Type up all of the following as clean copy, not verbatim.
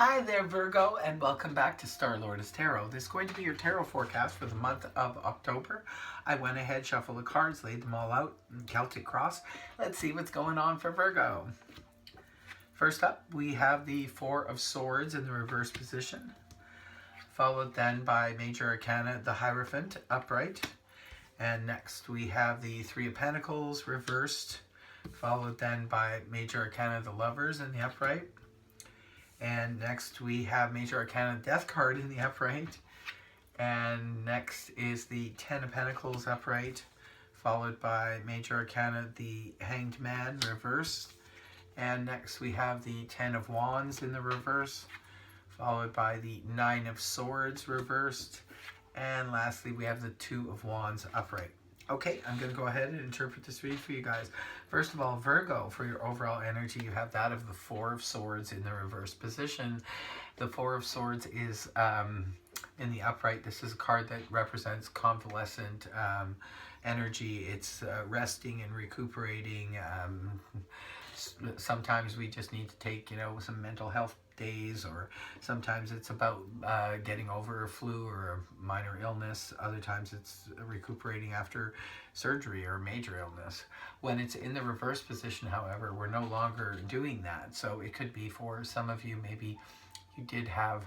Hi there, Virgo, and welcome back to Star Lourdes Tarot. This is going to be your tarot forecast for the month of October. I went ahead, shuffled the cards, laid them all out, Celtic cross. Let's see what's going on for Virgo. First up, we have the Four of Swords in the reverse position, followed then by Major Arcana, the Hierophant, upright. And next we have the Three of Pentacles reversed, followed then by Major Arcana, the Lovers, in the upright. And next we have Major Arcana Death card in the upright. And next is the Ten of Pentacles upright, followed by Major Arcana the Hanged Man reversed. And next we have the Ten of Wands in the reverse, followed by the Nine of Swords reversed. And lastly we have the Two of Wands upright. Okay, I'm going to go ahead and interpret this read for you guys. First of all, Virgo, for your overall energy, you have that of the Four of Swords in the reverse position. The Four of Swords is in the upright. This is a card that represents convalescent energy. It's resting and recuperating. Sometimes we just need to take, some mental health days, or sometimes it's about getting over a flu or a minor illness. Other times it's recuperating after surgery or major illness. When it's in the reverse position, however, we're no longer doing that. So it could be for some of you, maybe you did have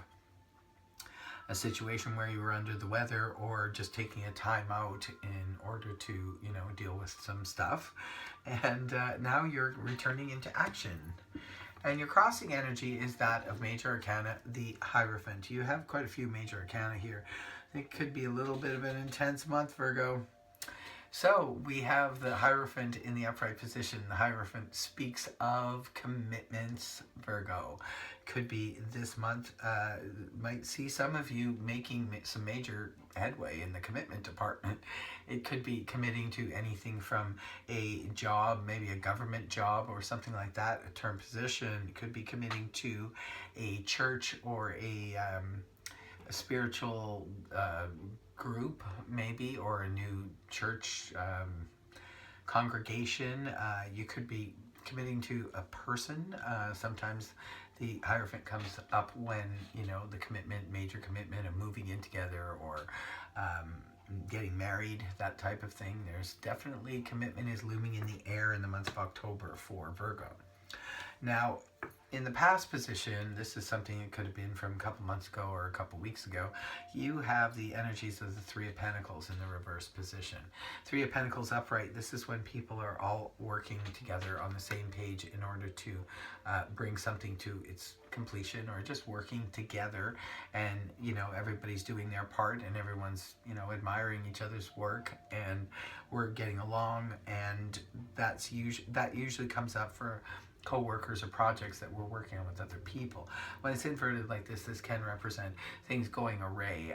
a situation where you were under the weather, or just taking a time out in order to, deal with some stuff. And now you're returning into action. And your crossing energy is that of Major Arcana, the Hierophant. You have quite a few Major Arcana here. It could be a little bit of an intense month, Virgo. So we have the Hierophant in the upright position. The Hierophant speaks of commitments, Virgo. Could be this month. Might see some of you making some major headway in the commitment department. It could be committing to anything from a job, maybe a government job or something like that, a term position. It could be committing to a church or a spiritual group, maybe, or a new church congregation. You could be committing to a person. Sometimes the Hierophant comes up when, the commitment, major commitment of moving in together, or getting married, that type of thing. There's definitely commitment is looming in the air in the month of October for Virgo. Now, in the past position, this is something that could have been from a couple months ago or a couple weeks ago. You have the energies of the Three of Pentacles in the reverse position. Three of Pentacles upright, this is when people are all working together on the same page in order to bring something to its completion, or just working together, and everybody's doing their part, and everyone's admiring each other's work, and we're getting along. And that usually comes up for co-workers or projects that we're working on with other people. When it's inverted like this can represent things going awry,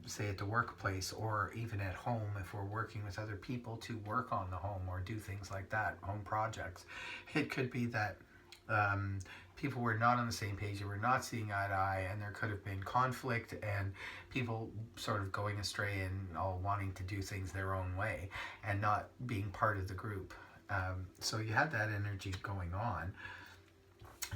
say at the workplace, or even at home if we're working with other people to work on the home or do things like that, home projects. It could be that people were not on the same page, they were not seeing eye to eye, and there could have been conflict and people sort of going astray and all wanting to do things their own way and not being part of the group. So you had that energy going on.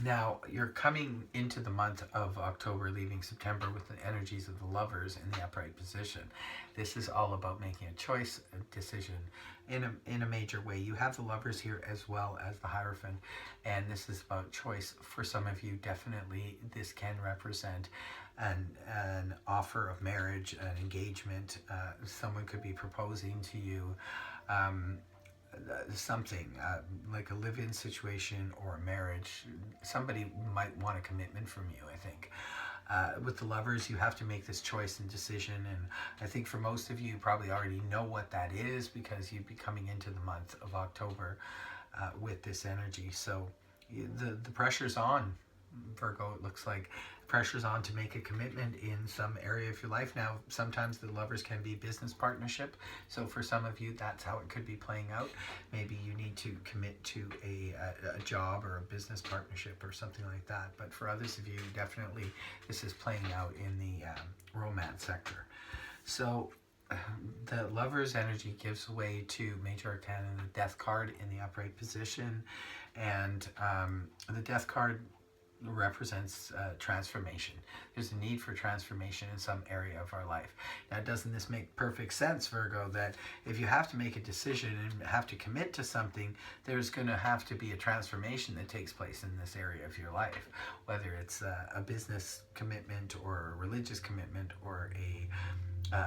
Now you're coming into the month of October, leaving September, with the energies of the Lovers in the upright position. This is all about making a choice, a decision in a major way. You have the Lovers here as well as the Hierophant, and this is about choice. For some of you, definitely this can represent an offer of marriage, an engagement. Someone could be proposing to you something like a live-in situation or a marriage. Somebody might want a commitment from you, I think. With the Lovers, you have to make this choice and decision, and I think for most of you probably already know what that is, because you'd be coming into the month of October with this energy. So the pressure's on, Virgo. It looks like pressure's on to make a commitment in some area of your life. Now, sometimes the Lovers can be business partnership, so for some of you that's how it could be playing out. Maybe you need to commit to a job or a business partnership or something like that. But for others of you, definitely this is playing out in the romance sector. So the Lover's energy gives way to Major Arcana, the Death card in the upright position. And the Death card represents transformation. There's a need for transformation in some area of our life. Now, doesn't this make perfect sense, Virgo, that if you have to make a decision and have to commit to something, there's going to have to be a transformation that takes place in this area of your life, whether it's a business commitment or a religious commitment or a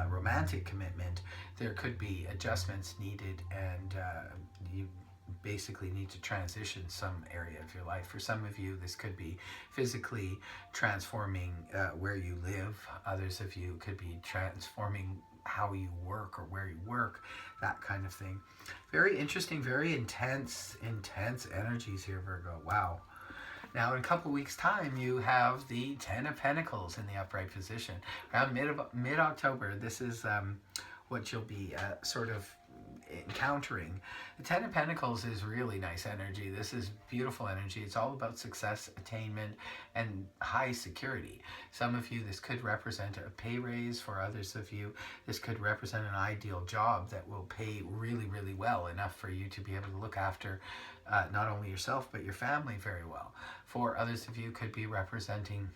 romantic commitment. There could be adjustments needed, and you basically need to transition some area of your life. For some of you, this could be physically transforming where you live. Others of you could be transforming how you work or where you work, that kind of thing. Very interesting, very intense energies here, Virgo. Wow. Now, in a couple weeks' time, you have the Ten of Pentacles in the upright position. Around mid-October, this is what you'll be sort of encountering. The Ten of Pentacles is really nice energy. This is beautiful energy. It's all about success, attainment, and high security. Some of you, this could represent a pay raise. For others of you, this could represent an ideal job that will pay really, really well, enough for you to be able to look after not only yourself, but your family very well. For others of you, could be representing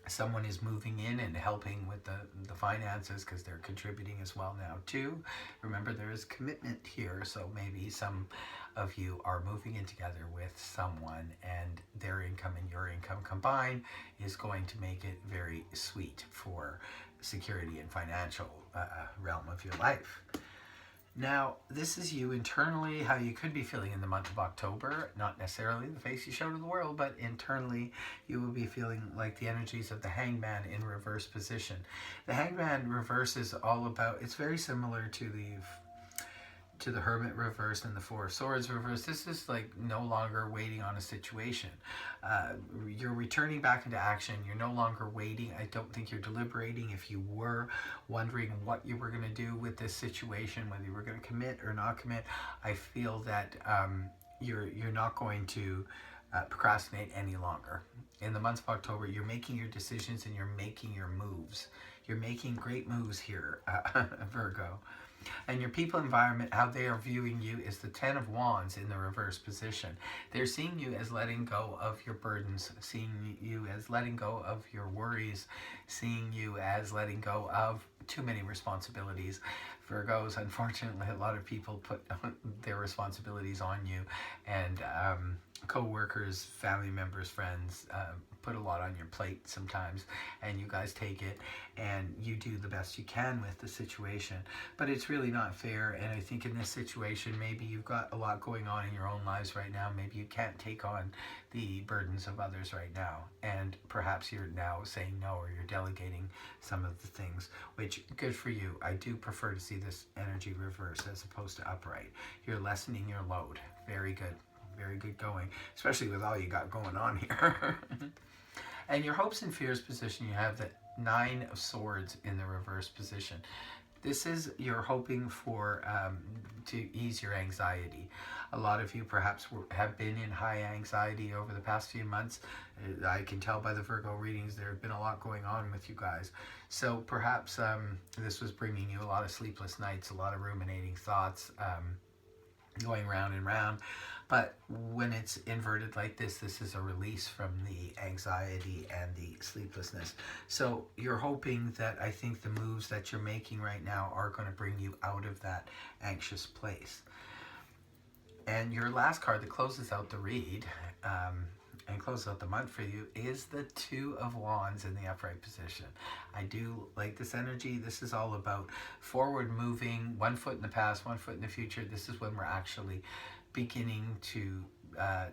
someone is moving in and helping with the finances, because they're contributing as well now too. Remember, there is commitment here, so maybe some of you are moving in together with someone, and their income and your income combined is going to make it very sweet for security and financial realm of your life. Now, this is you internally, how you could be feeling in the month of October. Not necessarily the face you show to the world, but internally you will be feeling like the energies of the Hangman in reverse position. The Hangman reverse is all about, it's very similar to the Hermit reverse and the Four of Swords reverse. This is like no longer waiting on a situation. You're returning back into action. You're no longer waiting. I don't think you're deliberating. If you were wondering what you were going to do with this situation, whether you were going to commit or not commit, I feel that you're not going to procrastinate any longer. In the month of October, you're making your decisions and you're making your moves. You're making great moves here, Virgo. And your people environment, how they are viewing you, is the Ten of Wands in the reverse position. They're seeing you as letting go of your burdens, seeing you as letting go of your worries, seeing you as letting go of too many responsibilities. Virgos, unfortunately, a lot of people put their responsibilities on you, and co-workers, family members, friends put a lot on your plate sometimes, and you guys take it and you do the best you can with the situation. But it's really not fair, and I think in this situation, maybe you've got a lot going on in your own lives right now. Maybe you can't take on the burdens of others right now, and perhaps you're now saying no, or you're delegating some of the things, which, good for you. I do prefer to see this energy reverse as opposed to upright. You're lessening your load. Very good. Very good going, especially with all you got going on here. And your hopes and fears position, you have the Nine of Swords in the reverse position. This is you're hoping for to ease your anxiety. A lot of you perhaps have been in high anxiety over the past few months. I can tell by the Virgo readings there have been a lot going on with you guys. So perhaps this was bringing you a lot of sleepless nights, a lot of ruminating thoughts, going round and round. But when it's inverted like this, this is a release from the anxiety and the sleeplessness. So you're hoping that, I think the moves that you're making right now are going to bring you out of that anxious place. And your last card that closes out the read and closes out the month for you is the Two of Wands in the upright position. I do like this energy. This is all about forward moving, one foot in the past, one foot in the future. This is when we're actually beginning to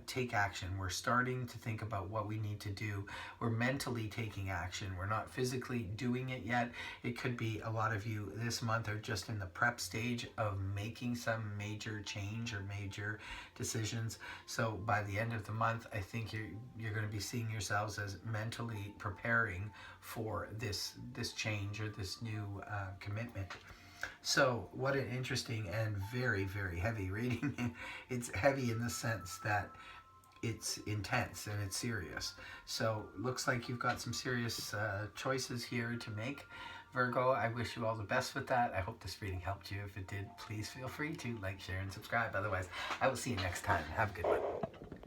take action. We're starting to think about what we need to do. We're mentally taking action. We're not physically doing it yet. It could be a lot of you this month are just in the prep stage of making some major change or major decisions. So by the end of the month, I think you're going to be seeing yourselves as mentally preparing for this change or this new commitment. So what an interesting and very, very heavy reading. It's heavy in the sense that it's intense and it's serious. So looks like you've got some serious choices here to make, Virgo. I wish you all the best with that. I hope this reading helped you. If it did, please feel free to like, share, and subscribe. Otherwise, I will see you next time. Have a good one.